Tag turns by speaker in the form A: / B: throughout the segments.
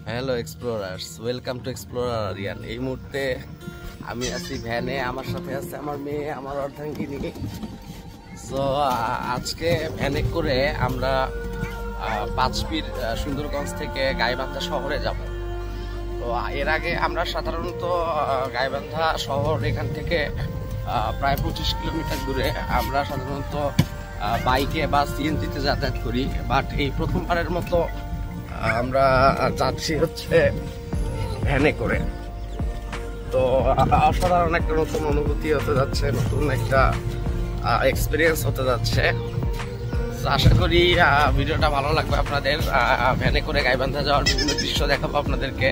A: Hello explorers, welcome to explorer Aryan. এই মুহূর্তে আমি আছি ভ্যানে, আমার সাথে আছে আমার মেয়ে, আমার অর্ধাঙ্গিনী। সো আজকে ভ্যানে করে আমরা পাঁচপীর সুন্দরগঞ্জ থেকে গাইবান্ধা শহরে যাব। তো এর আগে আমরা সাধারণত গাইবান্ধা শহর এখান থেকে প্রায় 25 কিলোমিটার দূরে আমরা সাধারণত বাইকে বা সিএনজিতে যাতায়াত করি। বাট এই প্রথমবারের মতো আমরা যাচ্ছি হচ্ছে ভ্যানে করে। তো অসাধারণ একটা নতুন অনুভূতি হতে যাচ্ছে, নতুন একটা এক্সপিরিয়েন্স হতে যাচ্ছে। আশা করি ভিডিওটা ভালো লাগবে আপনাদের। ভ্যানে করে গাইবান্ধা যাওয়ার বিভিন্ন দৃশ্য দেখাবো আপনাদেরকে।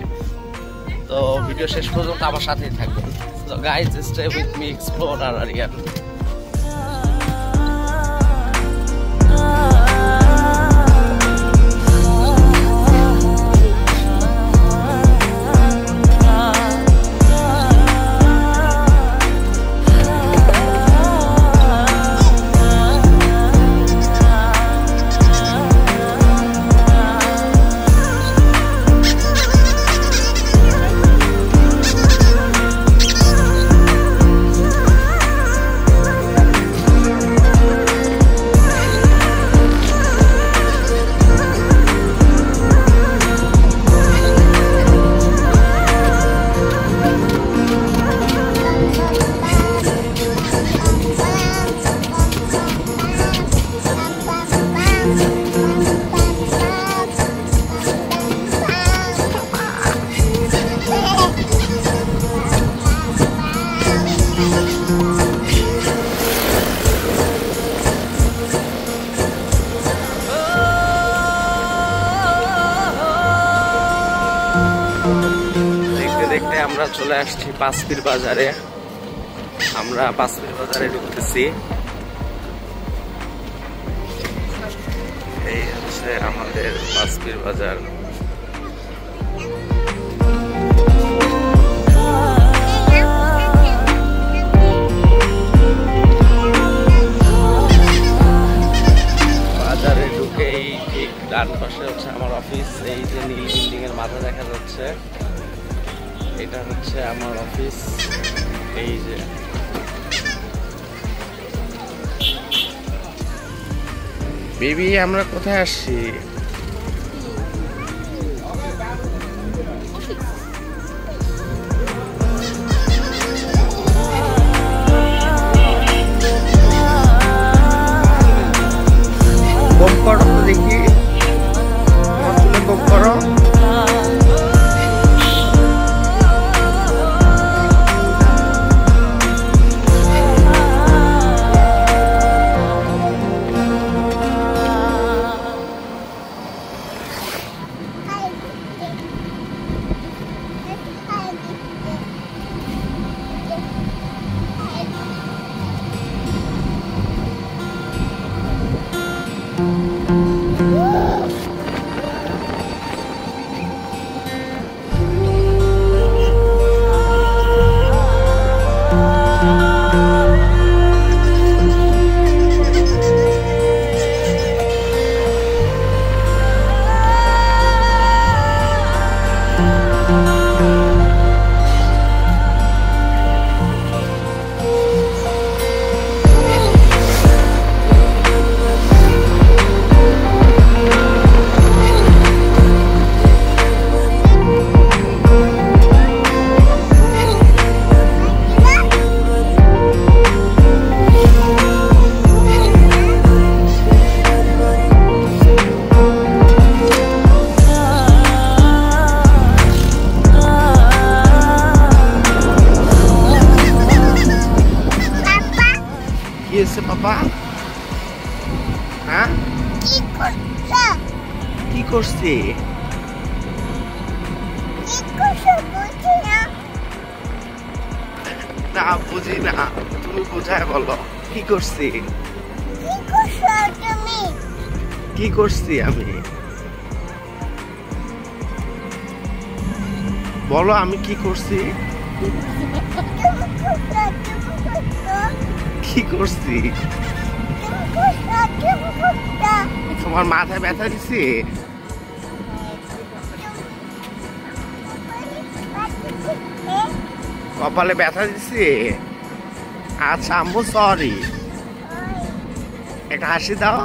A: তো ভিডিও শেষ পর্যন্ত আমার সাথেই থাকবেন। So guys, stay with me, Explorer Aryan. দেখতে আমরা চলে আসছি পাঁচপীর বাজারে। আমরা পাঁচপীর বাজারে ঢুকতেছি। এই হচ্ছে আমাদের পাঁচপীর বাজার। বাজারে ঢুকেই ঠিক ডান পাশে হচ্ছে আমার অফিস। এই যে নীল বিল্ডিং এর মাথা দেখা যাচ্ছে, এটা হচ্ছে আমার অফিস। এই যে বেবি, আমরা কোথায় আসছি? কম করো তো দেখি, কম করো। বাবা, হ্যাঁ কি করছি? না বুঝি না, তুমি বুঝায় বলো কি করছি। কি করছি আমি? বলো আমি কি করছি? কি করছি? তোমার মাথায় ব্যথা দিছি? কপালে ব্যথা দিছি। আচ্ছা আম্মু সরি, একটা হাসি দাও।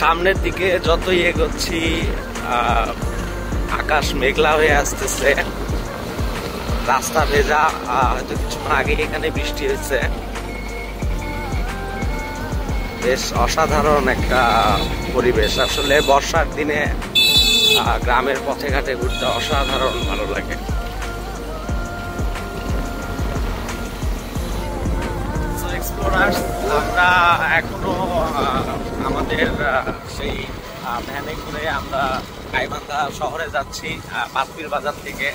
A: সামনের দিকে যতই এগোচ্ছি আকাশ মেঘলা হয়ে আসতেছে, রাস্তা ভেজা। হয়তো কিছুক্ষণ আগে এখানে বৃষ্টি হয়েছে। বেশ অসাধারণ একটা পরিবেশ। আসলে বর্ষার দিনে গ্রামের পথে ঘাটে ঘুরতে অসাধারণ ভালো লাগে। আমরা এখনো আমাদের সেই ভ্যানে করে আমরা গাইবান্ধা শহরে যাচ্ছি। পাতপির বাজার থেকে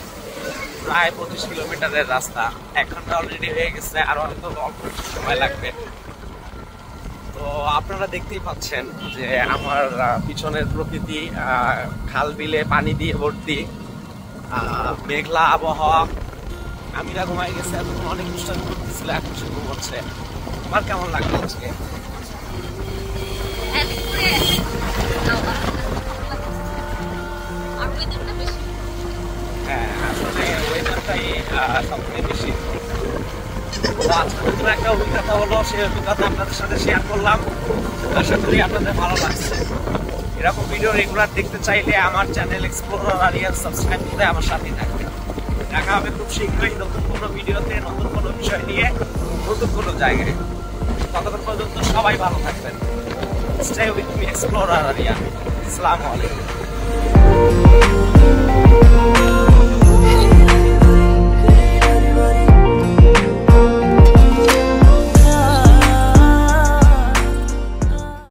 A: প্রায় 25 কিলোমিটারের রাস্তা। 1 ঘন্টা অলরেডি হয়ে গেছে, আরো হয়তো অল্প সময় লাগবে। তো আপনারা দেখতেই পাচ্ছেন যে আমার পিছনের প্রকৃতি, খাল বিলে পানি দিয়ে ভর্তি, মেঘলা আবহাওয়া। আমিরা ঘুমাই গেছে, এতক্ষণ অনেক দুষ্টামি করতেছিল, এখন সে ঘুমোচ্ছে। আমার কেমন লাগলো আজকে? হ্যাঁ, আসলে ওয়েদারটাই সবথেকে বেশি। আজকে একটা অভিজ্ঞতা হলো, সেই অভিজ্ঞতা আপনাদের সাথে শেয়ার করলাম। আশা করি আপনাদের ভালো লাগছে। এরকম ভিডিও রেগুলার দেখতে চাইলে আমার চ্যানেল এক্সপ্লোরার আরিয়ান সাবস্ক্রাইব করে আমার সাথেই থাকবেন। দেখা হবে খুব শীঘ্রই নতুন কোনো ভিডিওতে, নতুন কোনো বিষয় নিয়ে, নতুন কোনো জায়গায়। ততক্ষণ পর্যন্ত সবাই ভালো থাকবেন। Stay with me, Explorer Aryan. Assalamu alaikum.